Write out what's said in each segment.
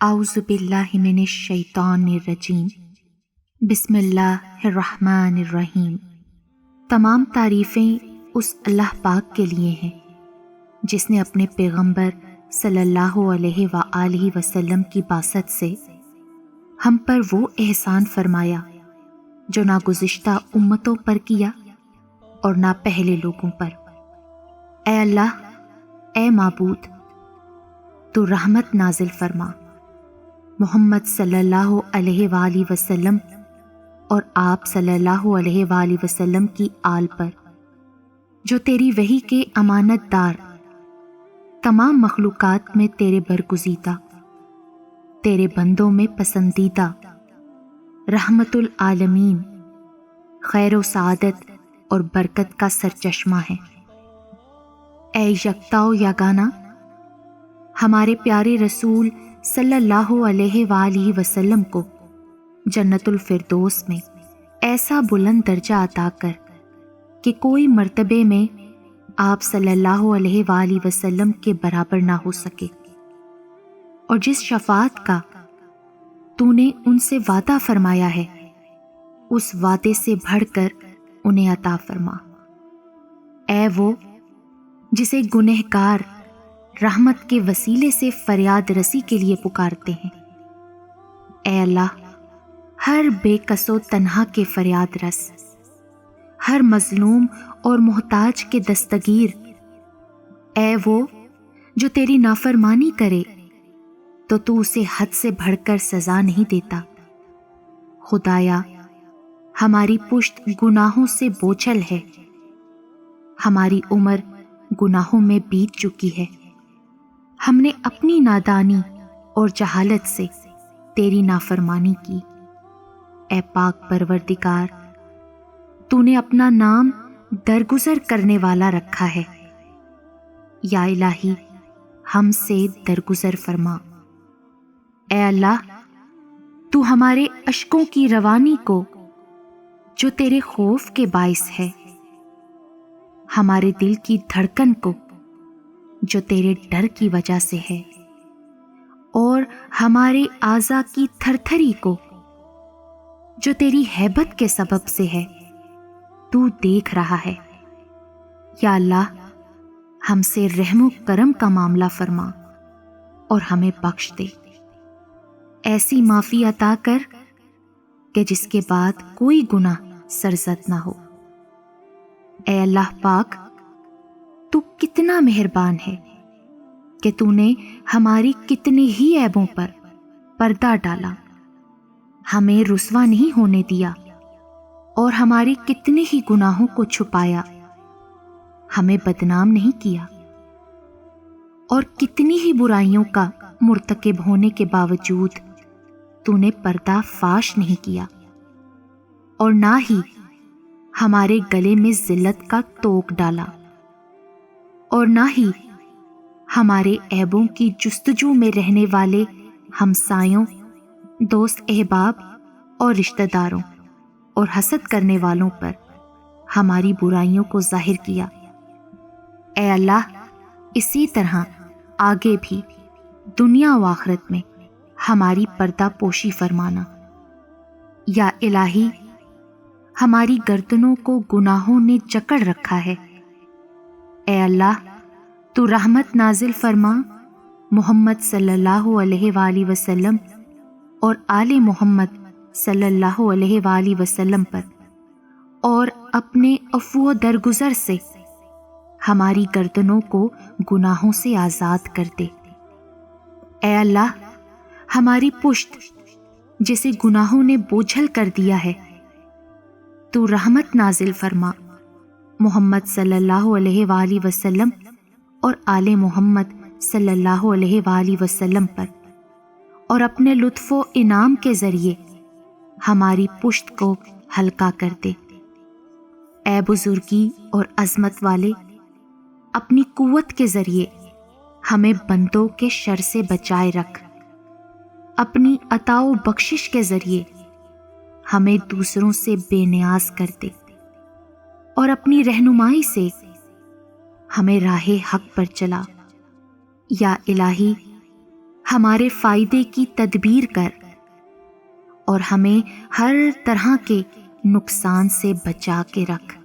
اعوذ باللہ من الشیطان الرجیم، بسم اللہ الرحمن الرحیم۔ تمام تعریفیں اس اللہ پاک کے لیے ہیں جس نے اپنے پیغمبر صلی اللہ علیہ وآلہ وسلم کی بعثت سے ہم پر وہ احسان فرمایا جو نہ گزشتہ امتوں پر کیا اور نہ پہلے لوگوں پر۔ اے اللہ، اے معبود، تو رحمت نازل فرما محمد صلی اللہ علیہ وآلہ وسلم اور آپ صلی اللہ علیہ وآلہ وسلم کی آل پر، جو تیری وحی کے امانت دار، تمام مخلوقات میں تیرے برگزیدہ، تیرے بندوں میں پسندیدہ، رحمت العالمین، خیر و سعادت اور برکت کا سرچشمہ ہے۔ اے یکتا و یگانہ، ہمارے پیارے رسول صلی اللہ علیہ وآلہ وسلم کو جنت الفردوس میں ایسا بلند درجہ عطا کر کہ کوئی مرتبے میں آپ صلی اللہ علیہ وآلہ وسلم کے برابر نہ ہو سکے، اور جس شفاعت کا تو نے ان سے وعدہ فرمایا ہے اس وعدے سے بڑھ کر انہیں عطا فرما۔ اے وہ جسے گنہگار رحمت کے وسیلے سے فریاد رسی کے لیے پکارتے ہیں، اے اللہ، ہر بے کس و تنہا کے فریاد رس، ہر مظلوم اور محتاج کے دستگیر، اے وہ جو تیری نافرمانی کرے تو اسے حد سے بڑھ کر سزا نہیں دیتا۔ خدایا، ہماری پشت گناہوں سے بوجھل ہے، ہماری عمر گناہوں میں بیت چکی ہے، ہم نے اپنی نادانی اور جہالت سے تیری نافرمانی کی۔ اے پاک پروردگار، تو نے اپنا نام درگزر کرنے والا رکھا ہے، یا الہی ہم سے درگزر فرما۔ اے اللہ، تو ہمارے اشکوں کی روانی کو جو تیرے خوف کے باعث ہے، ہمارے دل کی دھڑکن کو جو تیرے ڈر کی وجہ سے ہے، اور ہمارے اعضاء کی تھرتھری کو جو تیری ہیبت کے سبب سے ہے، تو دیکھ رہا ہے۔ یا اللہ، ہم سے رحم و کرم کا معاملہ فرما اور ہمیں بخش دے، ایسی معافی عطا کر کہ جس کے بعد کوئی گناہ سرزد نہ ہو۔ اے اللہ پاک، تو کتنا مہربان ہے کہ تو نے ہماری کتنے ہی عیبوں پر پردہ ڈالا، ہمیں رسوا نہیں ہونے دیا، اور ہمارے کتنے ہی گناہوں کو چھپایا، ہمیں بدنام نہیں کیا، اور کتنی ہی برائیوں کا مرتکب ہونے کے باوجود تو نے پردہ فاش نہیں کیا، اور نہ ہی ہمارے گلے میں ذلت کا توق ڈالا، اور نہ ہی ہمارے عیبوں کی جستجو میں رہنے والے ہمسایوں، دوست احباب اور رشتہ داروں اور حسد کرنے والوں پر ہماری برائیوں کو ظاہر کیا۔ اے اللہ، اسی طرح آگے بھی دنیا و آخرت میں ہماری پردہ پوشی فرمانا۔ یا الہی، ہماری گردنوں کو گناہوں نے جکڑ رکھا ہے، اے اللہ، تو رحمت نازل فرما محمد صلی اللہ علیہ وآلہ وسلم اور آل محمد صلی اللہ علیہ وآلہ وسلم پر، اور اپنے عفو و درگزر سے ہماری گردنوں کو گناہوں سے آزاد کر دے۔ اے اللہ، ہماری پشت جسے گناہوں نے بوجھل کر دیا ہے، تو رحمت نازل فرما محمد صلی اللہ علیہ وآلہ وسلم اور آل محمد صلی اللہ علیہ وآلہ وسلم پر، اور اپنے لطف و انعام کے ذریعے ہماری پشت کو ہلکا کر دے۔ اے بزرگی اور عظمت والے، اپنی قوت کے ذریعے ہمیں بندوں کے شر سے بچائے رکھ، اپنی عطا و بخشش کے ذریعے ہمیں دوسروں سے بے نیاز کر دے، اور اپنی رہنمائی سے ہمیں راہ حق پر چلا۔ یا الہی، ہمارے فائدے کی تدبیر کر اور ہمیں ہر طرح کے نقصان سے بچا کے رکھ۔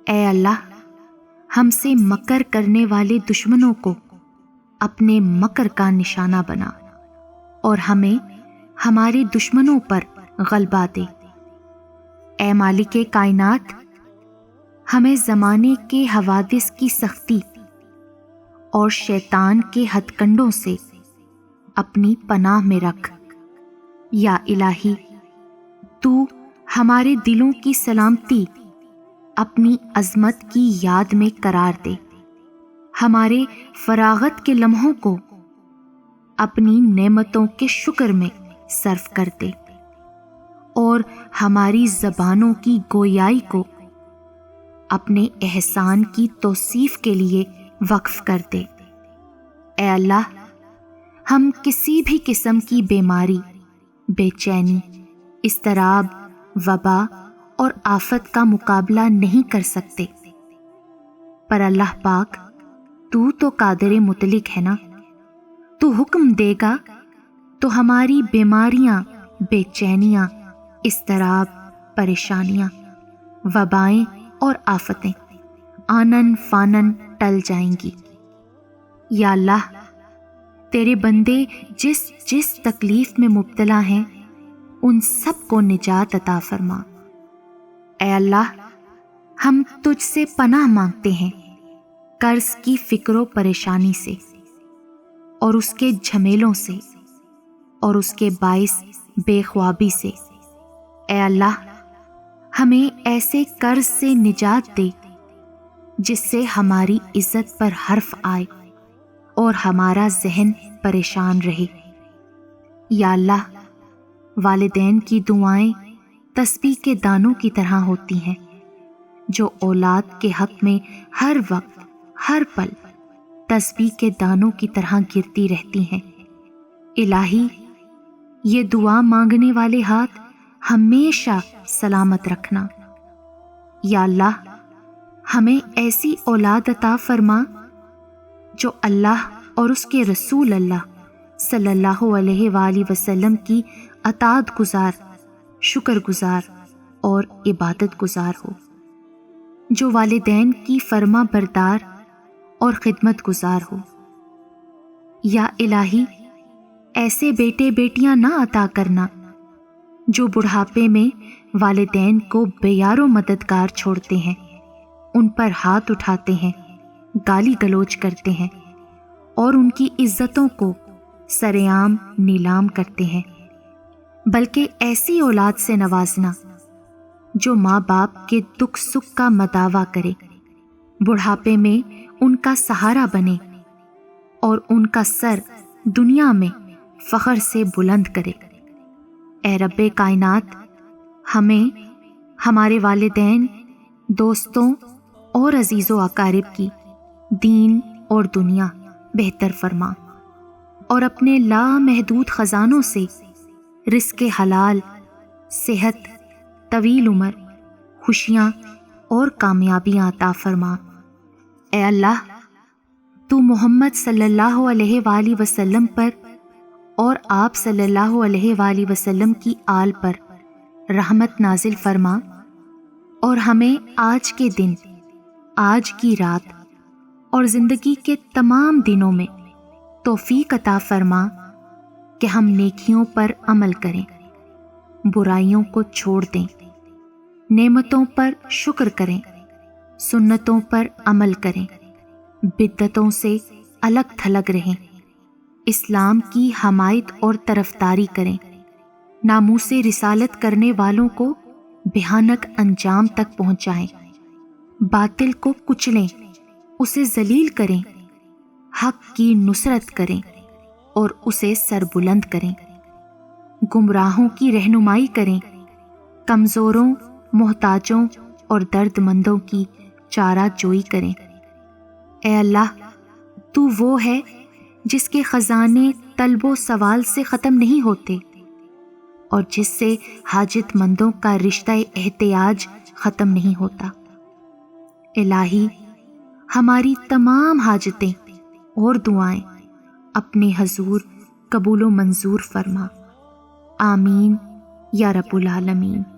اے اللہ، ہم سے مکر کرنے والے دشمنوں کو اپنے مکر کا نشانہ بنا اور ہمیں ہمارے دشمنوں پر غلبہ دے۔ اے مالک کائنات، ہمیں زمانے کے حوادث کی سختی اور شیطان کے ہتھ کنڈوں سے اپنی پناہ میں رکھ۔ یا الہی، تو ہمارے دلوں کی سلامتی اپنی عظمت کی یاد میں قرار دے، ہمارے فراغت کے لمحوں کو اپنی نعمتوں کے شکر میں صرف کر دے اور ہماری زبانوں کی گویائی کو اپنے احسان کی توصیف کے لیے وقف کر دے۔ اے اللہ، ہم کسی بھی قسم کی بیماری، بے چینی، اضطراب، وبا اور آفت کا مقابلہ نہیں کر سکتے، پر اللہ پاک، تو قادر مطلق ہے نا؟ تو حکم دے گا تو ہماری بیماریاں، بے چینیاں، اضطراب، پریشانیاں، وبائیں اور آفتیں آنن فانن ٹل جائیں گی۔ یا اللہ، تیرے بندے جس جس تکلیف میں مبتلا ہیں ان سب کو نجات عطا فرما۔ اے اللہ، ہم تجھ سے پناہ مانگتے ہیں قرض کی فکر و پریشانی سے اور اس کے جھمیلوں سے اور اس کے باعث بے خوابی سے۔ اے اللہ، ہمیں ایسے قرض سے نجات دے جس سے ہماری عزت پر حرف آئے اور ہمارا ذہن پریشان رہے۔ یا اللہ، والدین کی دعائیں تسبیح کے دانوں کی طرح ہوتی ہیں جو اولاد کے حق میں ہر وقت، ہر پل تسبیح کے دانوں کی طرح گرتی رہتی ہیں۔ الہی، یہ دعا مانگنے والے ہاتھ ہمیشہ سلامت رکھنا۔ یا اللہ، ہمیں ایسی اولاد عطا فرما جو اللہ اور اس کے رسول اللہ صلی اللہ علیہ وآلہ وسلم کی اطاعت گزار، شکر گزار اور عبادت گزار ہو، جو والدین کی فرما بردار اور خدمت گزار ہو۔ یا الہی، ایسے بیٹے بیٹیاں نہ عطا کرنا جو بڑھاپے میں والدین کو بے یار و مددگار چھوڑتے ہیں، ان پر ہاتھ اٹھاتے ہیں، گالی گلوچ کرتے ہیں اور ان کی عزتوں کو سرعام نیلام کرتے ہیں، بلکہ ایسی اولاد سے نوازنا جو ماں باپ کے دکھ سکھ کا مداوع کرے، بڑھاپے میں ان کا سہارا بنے اور ان کا سر دنیا میں فخر سے بلند کرے۔ اے رب کائنات، ہمیں، ہمارے والدین، دوستوں اور عزیز و اقارب کی دین اور دنیا بہتر فرما اور اپنے لامحدود خزانوں سے رزق حلال، صحت، طویل عمر، خوشیاں اور کامیابیاں عطا فرما۔ اے اللہ، تو محمد صلی اللہ علیہ وآلہ وسلم پر اور آپ صلی اللہ علیہ وآلہ وسلم کی آل پر رحمت نازل فرما اور ہمیں آج کے دن، آج کی رات اور زندگی کے تمام دنوں میں توفیق عطا فرما کہ ہم نیکیوں پر عمل کریں، برائیوں کو چھوڑ دیں، نعمتوں پر شکر کریں، سنتوں پر عمل کریں، بدعتوں سے الگ تھلگ رہیں، اسلام کی حمایت اور طرفداری کریں، ناموس رسالت کرنے والوں کو بھیانک انجام تک پہنچائیں، باطل کو کچلیں، اسے ذلیل کریں، حق کی نصرت کریں اور اسے سربلند کریں، گمراہوں کی رہنمائی کریں، کمزوروں، محتاجوں اور درد مندوں کی چارہ جوئی کریں۔ اے اللہ، تو وہ ہے جس کے خزانے طلب و سوال سے ختم نہیں ہوتے اور جس سے حاجت مندوں کا رشتہ احتیاج ختم نہیں ہوتا۔ الہی، ہماری تمام حاجتیں اور دعائیں اپنے حضور قبول و منظور فرما۔ آمین یا رب العالمین۔